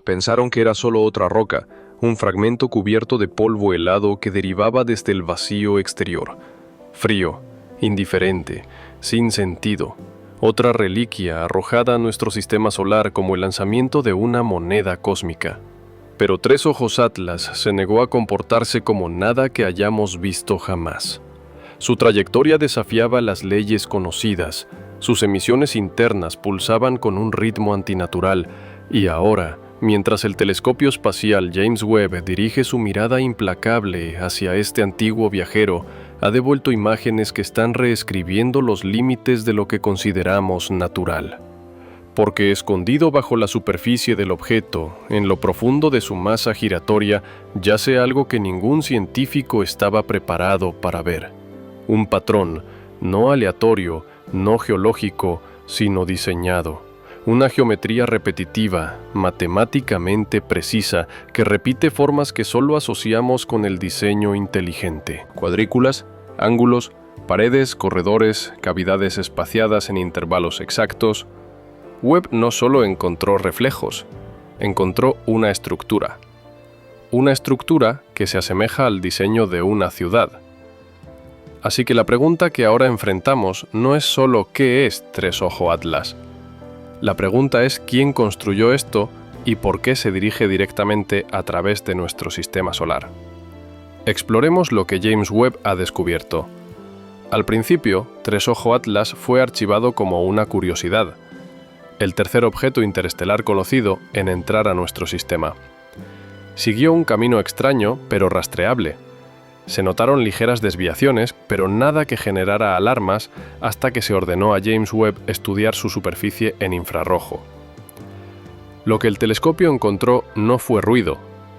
Pensaron que era solo otra roca, un fragmento cubierto de polvo helado que derivaba desde el vacío exterior. Frío, indiferente, sin sentido. Otra reliquia arrojada a nuestro sistema solar como el lanzamiento de una moneda cósmica. Pero Tres Ojos Atlas se negó a comportarse como nada que hayamos visto jamás. Su trayectoria desafiaba las leyes conocidas, sus emisiones internas pulsaban con un ritmo antinatural, y ahora, mientras el telescopio espacial James Webb dirige su mirada implacable hacia este antiguo viajero, ha devuelto imágenes que están reescribiendo los límites de lo que consideramos natural. Porque escondido bajo la superficie del objeto, en lo profundo de su masa giratoria, yace algo que ningún científico estaba preparado para ver. Un patrón, no aleatorio, no geológico, sino diseñado. Una geometría repetitiva, matemáticamente precisa, que repite formas que solo asociamos con el diseño inteligente. Cuadrículas, ángulos, paredes, corredores, cavidades espaciadas en intervalos exactos. Webb no solo encontró reflejos, encontró una estructura. Una estructura que se asemeja al diseño de una ciudad. Así que la pregunta que ahora enfrentamos no es solo ¿qué es Tres Ojos Atlas? La pregunta es quién construyó esto y por qué se dirige directamente a través de nuestro sistema solar. Exploremos lo que James Webb ha descubierto. Al principio, Tres Ojos Atlas fue archivado como una curiosidad, el tercer objeto interestelar conocido en entrar a nuestro sistema. Siguió un camino extraño, pero rastreable. Se notaron ligeras desviaciones, pero nada que generara alarmas hasta que se ordenó a James Webb estudiar su superficie en infrarrojo. Lo que el telescopio encontró no fue ruido,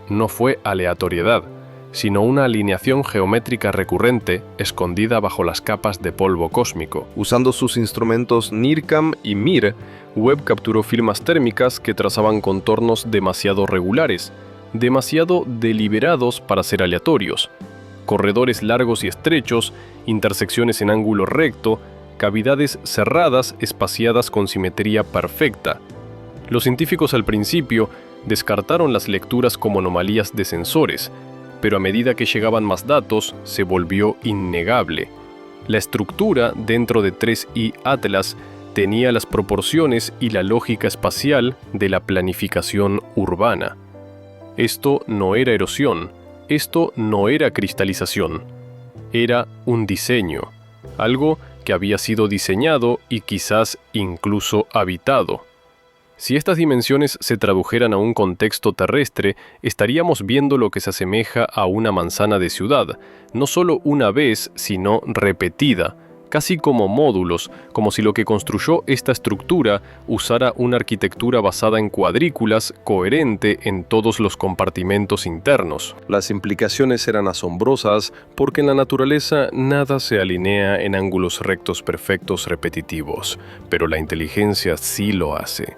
no fue aleatoriedad, sino una alineación geométrica recurrente escondida bajo las capas de polvo cósmico. Usando sus instrumentos NIRCam y MIR, Webb capturó firmas térmicas que trazaban contornos demasiado regulares, demasiado deliberados para ser aleatorios. Corredores largos y estrechos, intersecciones en ángulo recto, cavidades cerradas espaciadas con simetría perfecta. Los científicos al principio descartaron las lecturas como anomalías de sensores, pero a medida que llegaban más datos, se volvió innegable. La estructura dentro de 3I Atlas tenía las proporciones y la lógica espacial de la planificación urbana. Esto no era erosión, esto no era cristalización, era un diseño, algo que había sido diseñado y quizás incluso habitado. Si estas dimensiones se tradujeran a un contexto terrestre, estaríamos viendo lo que se asemeja a una manzana de ciudad, no solo una vez, sino repetida, casi como módulos, como si lo que construyó esta estructura usara una arquitectura basada en cuadrículas coherente en todos los compartimentos internos. Las implicaciones eran asombrosas porque en la naturaleza nada se alinea en ángulos rectos perfectos repetitivos, pero la inteligencia sí lo hace.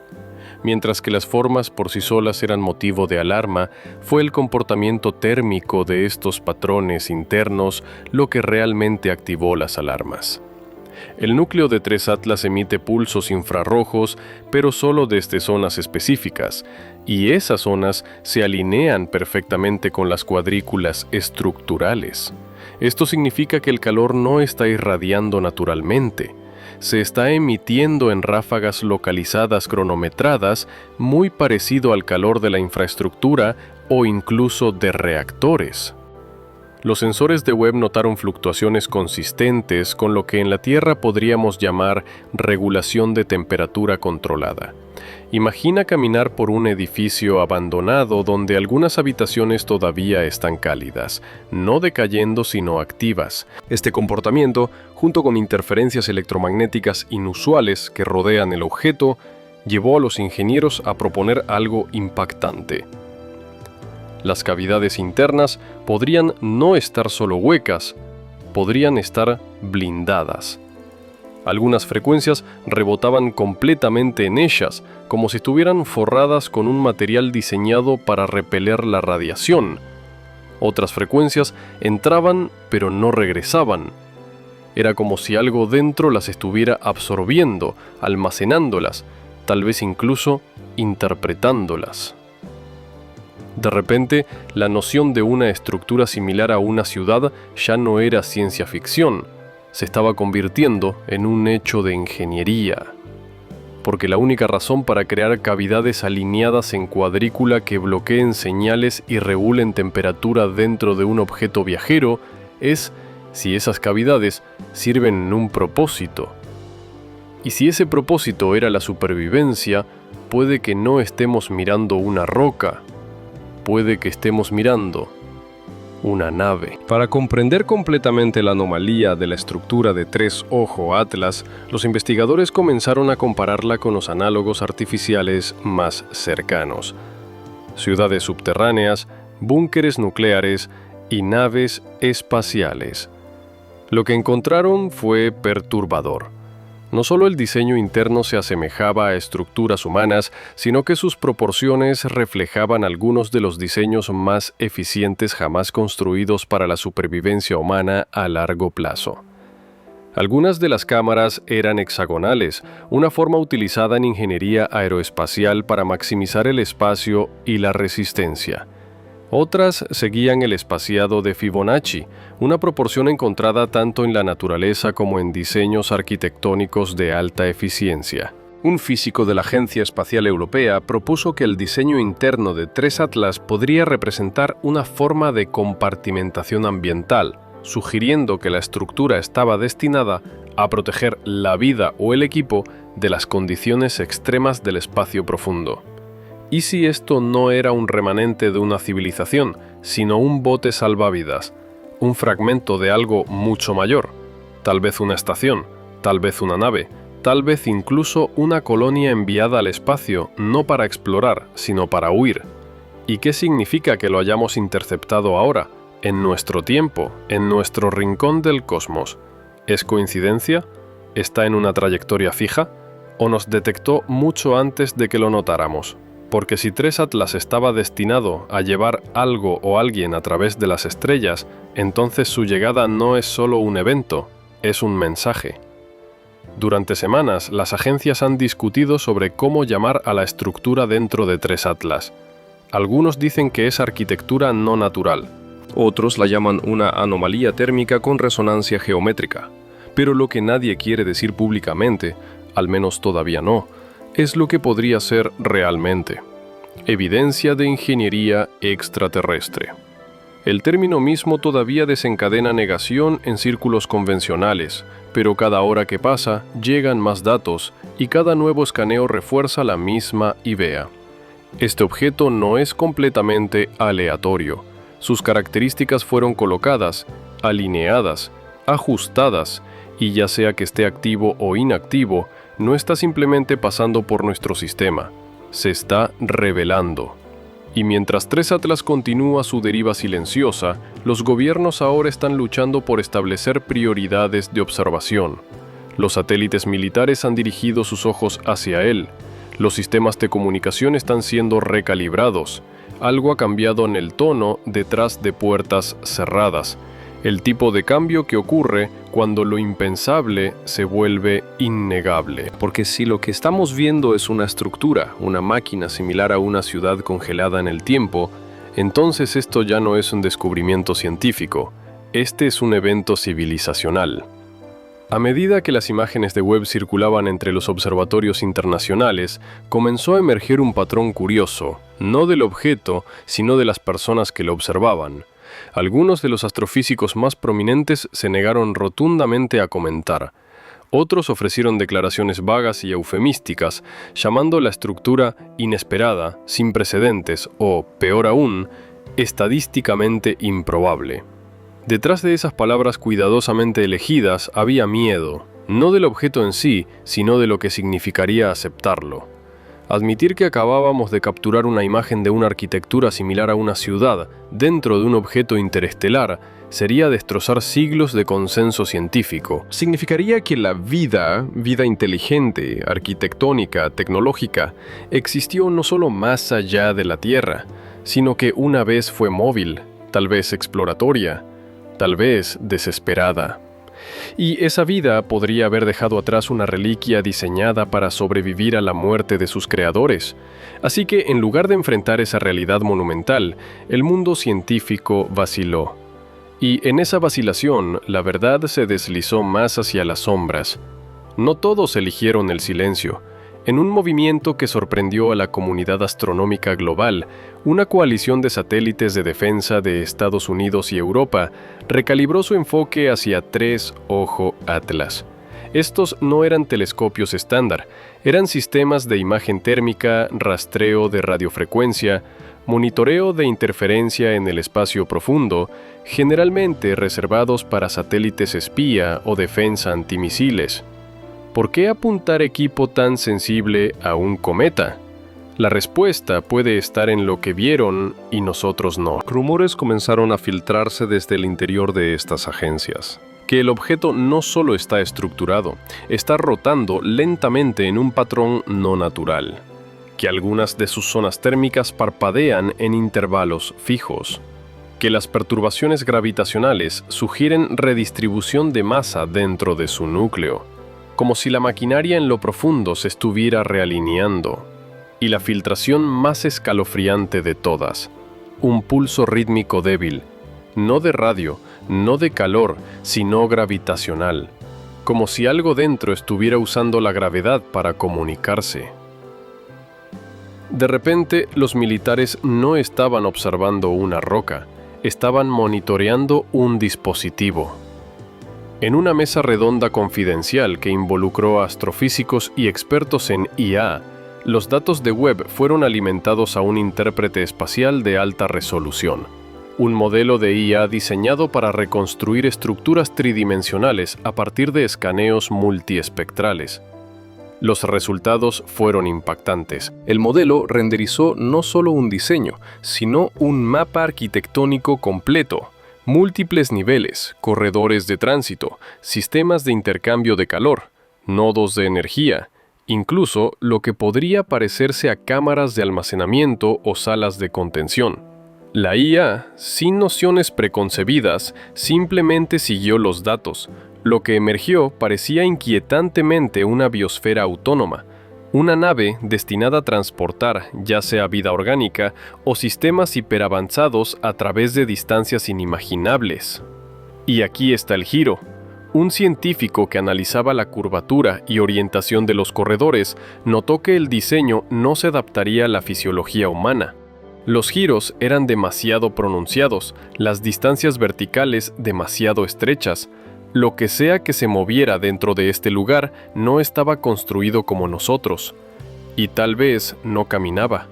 Mientras que las formas por sí solas eran motivo de alarma, fue el comportamiento térmico de estos patrones internos lo que realmente activó las alarmas. El núcleo de 3 Atlas emite pulsos infrarrojos, pero solo desde zonas específicas, y esas zonas se alinean perfectamente con las cuadrículas estructurales. Esto significa que el calor no está irradiando naturalmente. Se está emitiendo en ráfagas localizadas cronometradas, muy parecido al calor de la infraestructura o incluso de reactores. Los sensores de Webb notaron fluctuaciones consistentes con lo que en la Tierra podríamos llamar regulación de temperatura controlada. Imagina caminar por un edificio abandonado donde algunas habitaciones todavía están cálidas, no decayendo sino activas. Este comportamiento, junto con interferencias electromagnéticas inusuales que rodean el objeto, llevó a los ingenieros a proponer algo impactante. Las cavidades internas podrían no estar solo huecas, podrían estar blindadas. Algunas frecuencias rebotaban completamente en ellas, como si estuvieran forradas con un material diseñado para repeler la radiación. Otras frecuencias entraban pero no regresaban. Era como si algo dentro las estuviera absorbiendo, almacenándolas, tal vez incluso interpretándolas. De repente, la noción de una estructura similar a una ciudad ya no era ciencia ficción, se estaba convirtiendo en un hecho de ingeniería. Porque la única razón para crear cavidades alineadas en cuadrícula que bloqueen señales y regulen temperatura dentro de un objeto viajero es si esas cavidades sirven en un propósito. Y si ese propósito era la supervivencia, puede que no estemos mirando una roca, puede que estemos mirando una nave. Para comprender completamente la anomalía de la estructura de Tres Ojo Atlas, los investigadores comenzaron a compararla con los análogos artificiales más cercanos: ciudades subterráneas, búnkeres nucleares y naves espaciales. Lo que encontraron fue perturbador. No solo el diseño interno se asemejaba a estructuras humanas, sino que sus proporciones reflejaban algunos de los diseños más eficientes jamás construidos para la supervivencia humana a largo plazo. Algunas de las cámaras eran hexagonales, una forma utilizada en ingeniería aeroespacial para maximizar el espacio y la resistencia. Otras seguían el espaciado de Fibonacci, una proporción encontrada tanto en la naturaleza como en diseños arquitectónicos de alta eficiencia. Un físico de la Agencia Espacial Europea propuso que el diseño interno de Tres Atlas podría representar una forma de compartimentación ambiental, sugiriendo que la estructura estaba destinada a proteger la vida o el equipo de las condiciones extremas del espacio profundo. ¿Y si esto no era un remanente de una civilización, sino un bote salvavidas, un fragmento de algo mucho mayor? Tal vez una estación, tal vez una nave, tal vez incluso una colonia enviada al espacio, no para explorar, sino para huir. ¿Y qué significa que lo hayamos interceptado ahora, en nuestro tiempo, en nuestro rincón del cosmos? ¿Es coincidencia? ¿Está en una trayectoria fija? ¿O nos detectó mucho antes de que lo notáramos? Porque si Tres Atlas estaba destinado a llevar algo o alguien a través de las estrellas, entonces su llegada no es solo un evento, es un mensaje. Durante semanas, las agencias han discutido sobre cómo llamar a la estructura dentro de Tres Atlas. Algunos dicen que es arquitectura no natural. Otros la llaman una anomalía térmica con resonancia geométrica. Pero lo que nadie quiere decir públicamente, al menos todavía no, es lo que podría ser realmente: evidencia de ingeniería extraterrestre. El término mismo todavía desencadena negación en círculos convencionales, pero cada hora que pasa llegan más datos y cada nuevo escaneo refuerza la misma idea. Este objeto no es completamente aleatorio. Sus características fueron colocadas, alineadas, ajustadas, y ya sea que esté activo o inactivo, no está simplemente pasando por nuestro sistema, se está revelando. Y mientras Tres Atlas continúa su deriva silenciosa, los gobiernos ahora están luchando por establecer prioridades de observación. Los satélites militares han dirigido sus ojos hacia él. Los sistemas de comunicación están siendo recalibrados. Algo ha cambiado en el tono detrás de puertas cerradas. El tipo de cambio que ocurre cuando lo impensable se vuelve innegable. Porque si lo que estamos viendo es una estructura, una máquina similar a una ciudad congelada en el tiempo, entonces esto ya no es un descubrimiento científico, este es un evento civilizacional. A medida que las imágenes de web circulaban entre los observatorios internacionales, comenzó a emerger un patrón curioso, no del objeto, sino de las personas que lo observaban. Algunos de los astrofísicos más prominentes se negaron rotundamente a comentar. Otros ofrecieron declaraciones vagas y eufemísticas, llamando la estructura inesperada, sin precedentes o, peor aún, estadísticamente improbable. Detrás de esas palabras cuidadosamente elegidas había miedo, no del objeto en sí, sino de lo que significaría aceptarlo. Admitir que acabábamos de capturar una imagen de una arquitectura similar a una ciudad dentro de un objeto interestelar sería destrozar siglos de consenso científico. Significaría que la vida inteligente, arquitectónica, tecnológica, existió no solo más allá de la Tierra, sino que una vez fue móvil, tal vez exploratoria, tal vez desesperada. Y esa vida podría haber dejado atrás una reliquia diseñada para sobrevivir a la muerte de sus creadores. Así que, en lugar de enfrentar esa realidad monumental, el mundo científico vaciló. Y en esa vacilación, la verdad se deslizó más hacia las sombras. No todos eligieron el silencio. En un movimiento que sorprendió a la comunidad astronómica global, una coalición de satélites de defensa de Estados Unidos y Europa recalibró su enfoque hacia 3 Ojo Atlas. Estos no eran telescopios estándar, eran sistemas de imagen térmica, rastreo de radiofrecuencia, monitoreo de interferencia en el espacio profundo, generalmente reservados para satélites espía o defensa antimisiles. ¿Por qué apuntar equipo tan sensible a un cometa? La respuesta puede estar en lo que vieron y nosotros no. Rumores comenzaron a filtrarse desde el interior de estas agencias. Que el objeto no solo está estructurado, está rotando lentamente en un patrón no natural. Que algunas de sus zonas térmicas parpadean en intervalos fijos. Que las perturbaciones gravitacionales sugieren redistribución de masa dentro de su núcleo, como si la maquinaria en lo profundo se estuviera realineando. Y la filtración más escalofriante de todas, un pulso rítmico débil, no de radio, no de calor, sino gravitacional, como si algo dentro estuviera usando la gravedad para comunicarse. De repente, los militares no estaban observando una roca, estaban monitoreando un dispositivo. En una mesa redonda confidencial que involucró a astrofísicos y expertos en IA, los datos de Webb fueron alimentados a un intérprete espacial de alta resolución, un modelo de IA diseñado para reconstruir estructuras tridimensionales a partir de escaneos multiespectrales. Los resultados fueron impactantes. El modelo renderizó no solo un diseño, sino un mapa arquitectónico completo. Múltiples niveles, corredores de tránsito, sistemas de intercambio de calor, nodos de energía, incluso lo que podría parecerse a cámaras de almacenamiento o salas de contención. La IA, sin nociones preconcebidas, simplemente siguió los datos. Lo que emergió parecía inquietantemente una biosfera autónoma, una nave destinada a transportar ya sea vida orgánica o sistemas hiperavanzados a través de distancias inimaginables. Y aquí está el giro. Un científico que analizaba la curvatura y orientación de los corredores notó que el diseño no se adaptaría a la fisiología humana. Los giros eran demasiado pronunciados, las distancias verticales demasiado estrechas. Lo que sea que se moviera dentro de este lugar no estaba construido como nosotros, y tal vez no caminaba.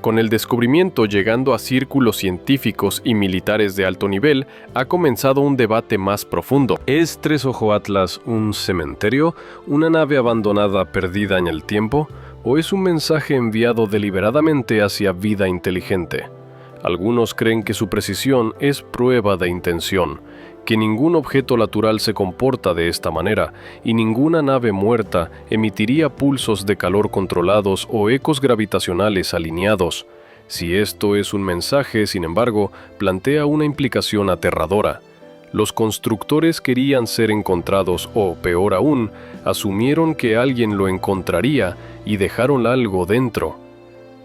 Con el descubrimiento llegando a círculos científicos y militares de alto nivel, ha comenzado un debate más profundo. ¿Es 3 Ojo Atlas un cementerio, una nave abandonada perdida en el tiempo, o es un mensaje enviado deliberadamente hacia vida inteligente? Algunos creen que su precisión es prueba de intención, que ningún objeto natural se comporta de esta manera y ninguna nave muerta emitiría pulsos de calor controlados o ecos gravitacionales alineados. Si esto es un mensaje, sin embargo, plantea una implicación aterradora. Los constructores querían ser encontrados o, peor aún, asumieron que alguien lo encontraría y dejaron algo dentro.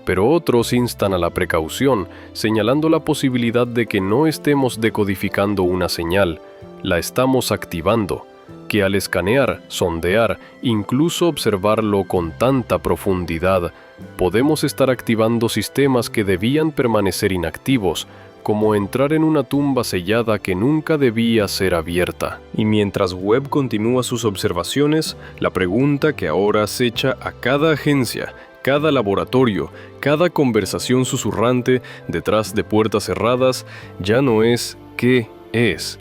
Pero otros instan a la precaución, señalando la posibilidad de que no estemos decodificando una señal, la estamos activando, que al escanear, sondear, incluso observarlo con tanta profundidad, podemos estar activando sistemas que debían permanecer inactivos, como entrar en una tumba sellada que nunca debía ser abierta. Y mientras Webb continúa sus observaciones, la pregunta que ahora acecha a cada agencia, cada laboratorio, cada conversación susurrante detrás de puertas cerradas, ya no es ¿qué es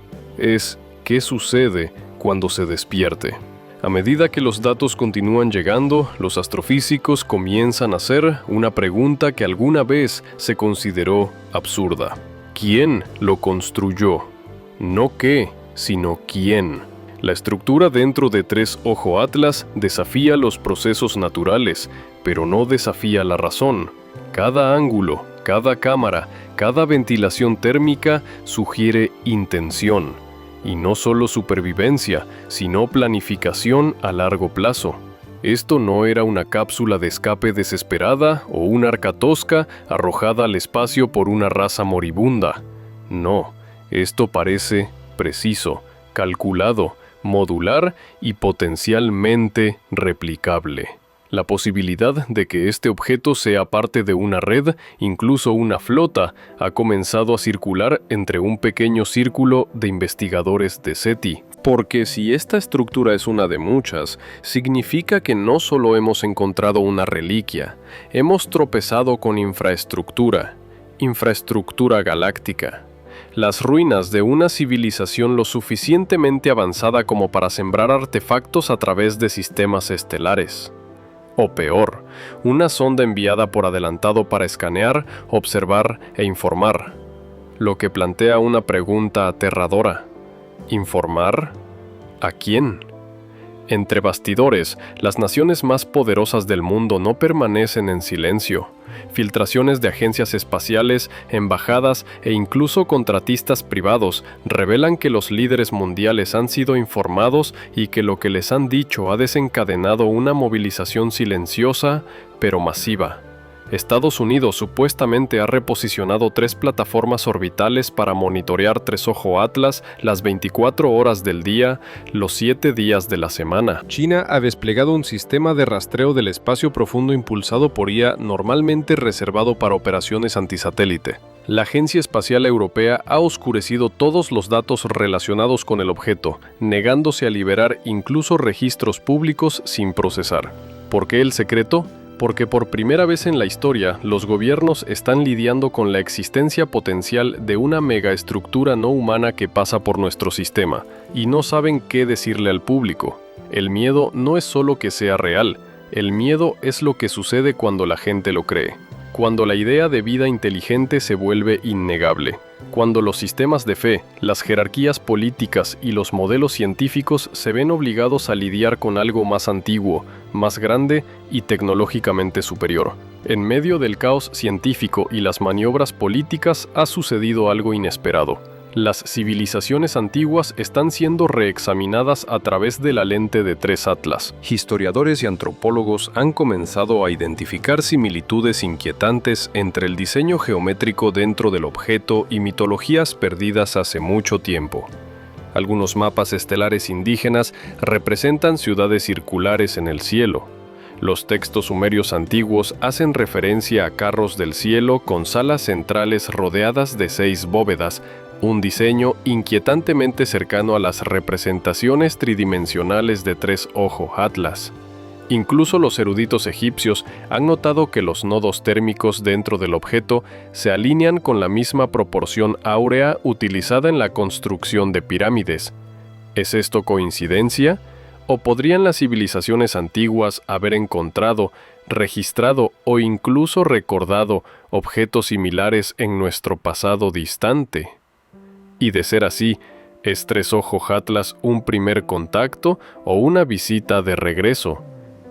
qué sucede cuando se despierte. A medida que los datos continúan llegando, los astrofísicos comienzan a hacer una pregunta que alguna vez se consideró absurda. ¿Quién lo construyó? No qué, sino quién. La estructura dentro de 3 Ojo Atlas desafía los procesos naturales, pero no desafía la razón. Cada ángulo, cada cámara, cada ventilación térmica sugiere intención. Y no solo supervivencia, sino planificación a largo plazo. Esto no era una cápsula de escape desesperada o una arca tosca arrojada al espacio por una raza moribunda. No, esto parece preciso, calculado, modular y potencialmente replicable. La posibilidad de que este objeto sea parte de una red, incluso una flota, ha comenzado a circular entre un pequeño círculo de investigadores de SETI. Porque si esta estructura es una de muchas, significa que no solo hemos encontrado una reliquia, hemos tropezado con infraestructura galáctica. Las ruinas de una civilización lo suficientemente avanzada como para sembrar artefactos a través de sistemas estelares. O peor, una sonda enviada por adelantado para escanear, observar e informar. Lo que plantea una pregunta aterradora. ¿Informar? ¿A quién? Entre bastidores, las naciones más poderosas del mundo no permanecen en silencio. Filtraciones de agencias espaciales, embajadas e incluso contratistas privados revelan que los líderes mundiales han sido informados y que lo que les han dicho ha desencadenado una movilización silenciosa, pero masiva. Estados Unidos supuestamente ha reposicionado 3 plataformas orbitales para monitorear 3 Ojo Atlas las 24 horas del día, los 7 días de la semana. China ha desplegado un sistema de rastreo del espacio profundo impulsado por IA normalmente reservado para operaciones antisatélite. La Agencia Espacial Europea ha oscurecido todos los datos relacionados con el objeto, negándose a liberar incluso registros públicos sin procesar. ¿Por qué el secreto? Porque por primera vez en la historia, los gobiernos están lidiando con la existencia potencial de una megaestructura no humana que pasa por nuestro sistema, y no saben qué decirle al público. El miedo no es solo que sea real, el miedo es lo que sucede cuando la gente lo cree. Cuando la idea de vida inteligente se vuelve innegable. Cuando los sistemas de fe, las jerarquías políticas y los modelos científicos se ven obligados a lidiar con algo más antiguo, más grande y tecnológicamente superior. En medio del caos científico y las maniobras políticas ha sucedido algo inesperado. Las civilizaciones antiguas están siendo reexaminadas a través de la lente de 3 Atlas. Historiadores y antropólogos han comenzado a identificar similitudes inquietantes entre el diseño geométrico dentro del objeto y mitologías perdidas hace mucho tiempo. Algunos mapas estelares indígenas representan ciudades circulares en el cielo. Los textos sumerios antiguos hacen referencia a carros del cielo con salas centrales rodeadas de 6 bóvedas, un diseño inquietantemente cercano a las representaciones tridimensionales de 3 Ojo Atlas. Incluso los eruditos egipcios han notado que los nodos térmicos dentro del objeto se alinean con la misma proporción áurea utilizada en la construcción de pirámides. ¿Es esto coincidencia? ¿O podrían las civilizaciones antiguas haber encontrado, registrado o incluso recordado objetos similares en nuestro pasado distante? Y de ser así, ¿es 3 Ojo Atlas un primer contacto o una visita de regreso?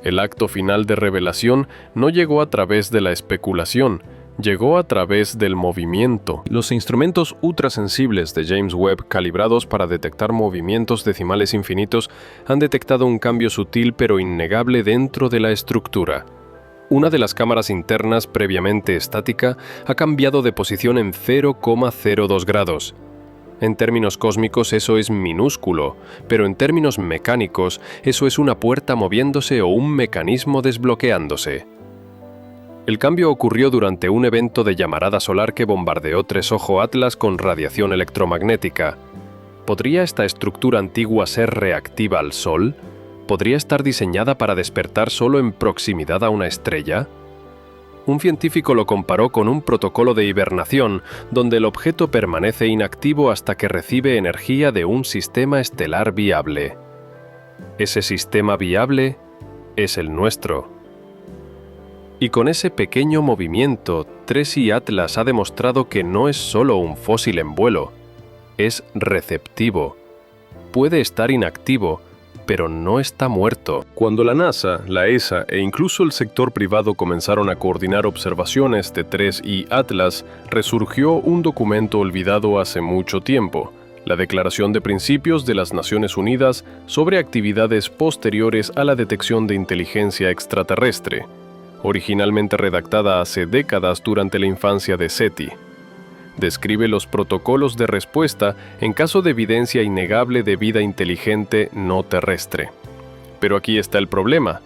El acto final de revelación no llegó a través de la especulación, llegó a través del movimiento. Los instrumentos ultrasensibles de James Webb calibrados para detectar movimientos decimales infinitos han detectado un cambio sutil pero innegable dentro de la estructura. Una de las cámaras internas previamente estática ha cambiado de posición en 0,02 grados. En términos cósmicos eso es minúsculo, pero en términos mecánicos eso es una puerta moviéndose o un mecanismo desbloqueándose. El cambio ocurrió durante un evento de llamarada solar que bombardeó 3 Ojo Atlas con radiación electromagnética. ¿Podría esta estructura antigua ser reactiva al Sol? ¿Podría estar diseñada para despertar solo en proximidad a una estrella? Un científico lo comparó con un protocolo de hibernación, donde el objeto permanece inactivo hasta que recibe energía de un sistema estelar viable. Ese sistema viable es el nuestro. Y con ese pequeño movimiento, 3I Atlas ha demostrado que no es solo un fósil en vuelo, es receptivo. Puede estar inactivo, pero no está muerto. Cuando la NASA, la ESA e incluso el sector privado comenzaron a coordinar observaciones de 3I Atlas, resurgió un documento olvidado hace mucho tiempo, la Declaración de Principios de las Naciones Unidas sobre actividades posteriores a la detección de inteligencia extraterrestre, originalmente redactada hace décadas durante la infancia de SETI. Describe los protocolos de respuesta en caso de evidencia innegable de vida inteligente no terrestre. Pero aquí está el problema.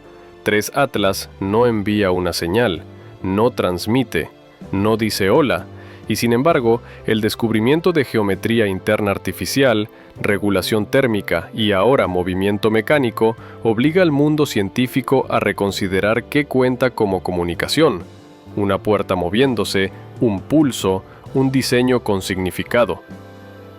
3 Atlas no envía una señal, no transmite, no dice hola, y sin embargo, el descubrimiento de geometría interna artificial, regulación térmica y ahora movimiento mecánico obliga al mundo científico a reconsiderar qué cuenta como comunicación: una puerta moviéndose, un pulso, un diseño con significado.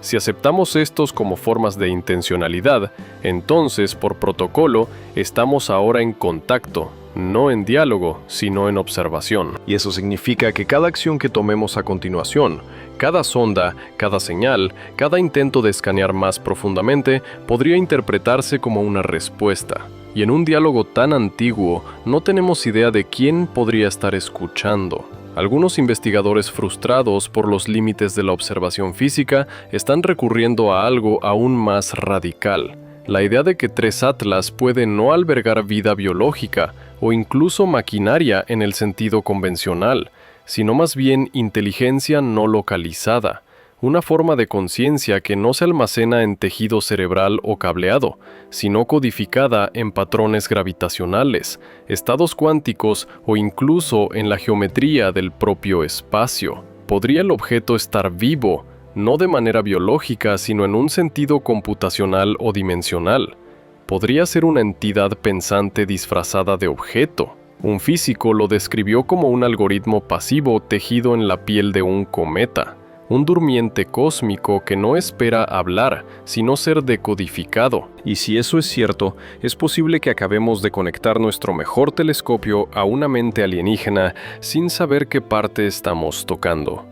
Si aceptamos estos como formas de intencionalidad, entonces, por protocolo, estamos ahora en contacto, no en diálogo, sino en observación. Y eso significa que cada acción que tomemos a continuación, cada sonda, cada señal, cada intento de escanear más profundamente, podría interpretarse como una respuesta. Y en un diálogo tan antiguo, no tenemos idea de quién podría estar escuchando. Algunos investigadores frustrados por los límites de la observación física están recurriendo a algo aún más radical: la idea de que 3 Atlas puede no albergar vida biológica o incluso maquinaria en el sentido convencional, sino más bien inteligencia no localizada, una forma de conciencia que no se almacena en tejido cerebral o cableado, sino codificada en patrones gravitacionales, estados cuánticos o incluso en la geometría del propio espacio. ¿Podría el objeto estar vivo, no de manera biológica, sino en un sentido computacional o dimensional? ¿Podría ser una entidad pensante disfrazada de objeto? Un físico lo describió como un algoritmo pasivo tejido en la piel de un cometa. Un durmiente cósmico que no espera hablar, sino ser decodificado. Y si eso es cierto, es posible que acabemos de conectar nuestro mejor telescopio a una mente alienígena sin saber qué parte estamos tocando.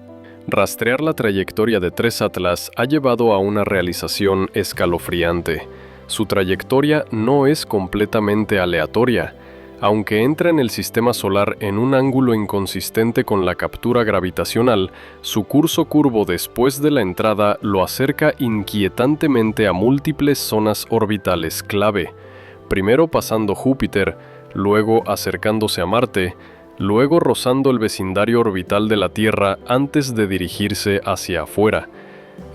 Rastrear la trayectoria de 3 Atlas ha llevado a una realización escalofriante. Su trayectoria no es completamente aleatoria. Aunque entra en el sistema solar en un ángulo inconsistente con la captura gravitacional, su curso curvo después de la entrada lo acerca inquietantemente a múltiples zonas orbitales clave, primero pasando Júpiter, luego acercándose a Marte, luego rozando el vecindario orbital de la Tierra antes de dirigirse hacia afuera.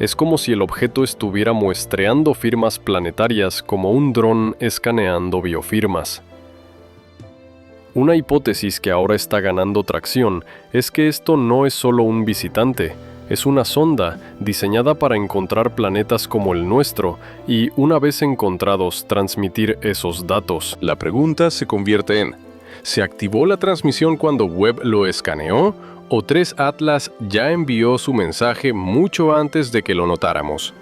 Es como si el objeto estuviera muestreando firmas planetarias como un dron escaneando biofirmas. Una hipótesis que ahora está ganando tracción es que esto no es solo un visitante, es una sonda diseñada para encontrar planetas como el nuestro y, una vez encontrados, transmitir esos datos. La pregunta se convierte en: ¿se activó la transmisión cuando Webb lo escaneó? ¿O 3 Atlas ya envió su mensaje mucho antes de que lo notáramos?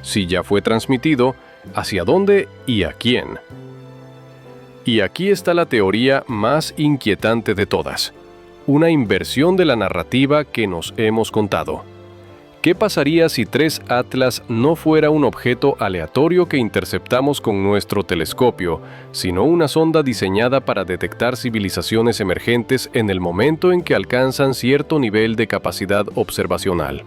Si ya fue transmitido, ¿hacia dónde y a quién? Y aquí está la teoría más inquietante de todas: una inversión de la narrativa que nos hemos contado. ¿Qué pasaría si 3 Atlas no fuera un objeto aleatorio que interceptamos con nuestro telescopio, sino una sonda diseñada para detectar civilizaciones emergentes en el momento en que alcanzan cierto nivel de capacidad observacional?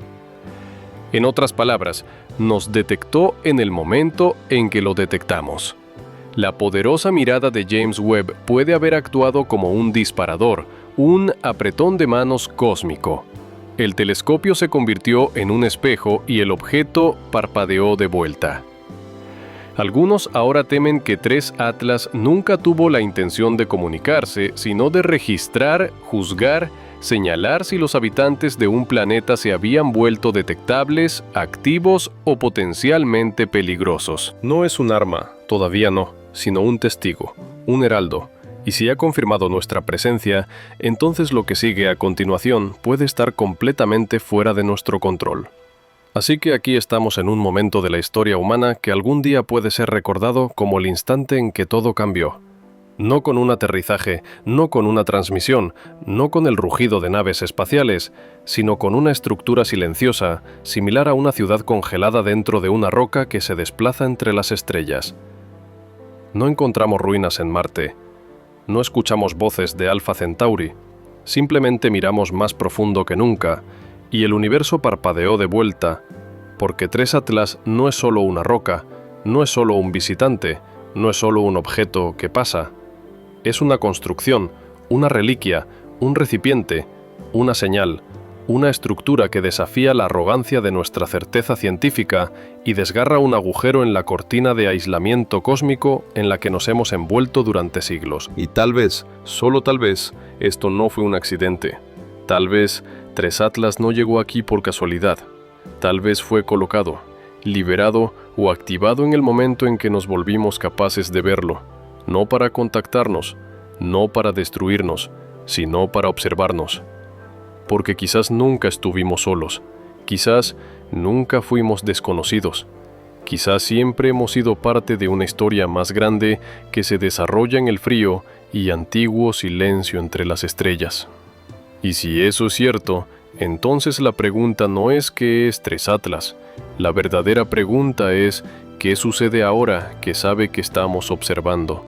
En otras palabras, nos detectó en el momento en que lo detectamos. La poderosa mirada de James Webb puede haber actuado como un disparador, un apretón de manos cósmico. El telescopio se convirtió en un espejo y el objeto parpadeó de vuelta. Algunos ahora temen que 3 Atlas nunca tuvo la intención de comunicarse, sino de registrar, juzgar, señalar si los habitantes de un planeta se habían vuelto detectables, activos o potencialmente peligrosos. No es un arma, todavía no, sino un testigo, un heraldo. Y si ha confirmado nuestra presencia, entonces lo que sigue a continuación puede estar completamente fuera de nuestro control. Así que aquí estamos en un momento de la historia humana que algún día puede ser recordado como el instante en que todo cambió. No con un aterrizaje, no con una transmisión, no con el rugido de naves espaciales, sino con una estructura silenciosa, similar a una ciudad congelada dentro de una roca que se desplaza entre las estrellas. No encontramos ruinas en Marte. No escuchamos voces de Alpha Centauri. Simplemente miramos más profundo que nunca, y el universo parpadeó de vuelta, porque Tres Atlas no es solo una roca, no es solo un visitante, no es solo un objeto que pasa. Es una construcción, una reliquia, un recipiente, una señal, una estructura que desafía la arrogancia de nuestra certeza científica y desgarra un agujero en la cortina de aislamiento cósmico en la que nos hemos envuelto durante siglos. Y tal vez, solo tal vez, esto no fue un accidente. Tal vez Tres Atlas no llegó aquí por casualidad. Tal vez fue colocado, liberado o activado en el momento en que nos volvimos capaces de verlo, no para contactarnos, no para destruirnos, sino para observarnos. Porque quizás nunca estuvimos solos, quizás nunca fuimos desconocidos, quizás siempre hemos sido parte de una historia más grande que se desarrolla en el frío y antiguo silencio entre las estrellas. Y si eso es cierto, entonces la pregunta no es ¿qué es Tres Atlas? La verdadera pregunta es ¿qué sucede ahora que sabe que estamos observando?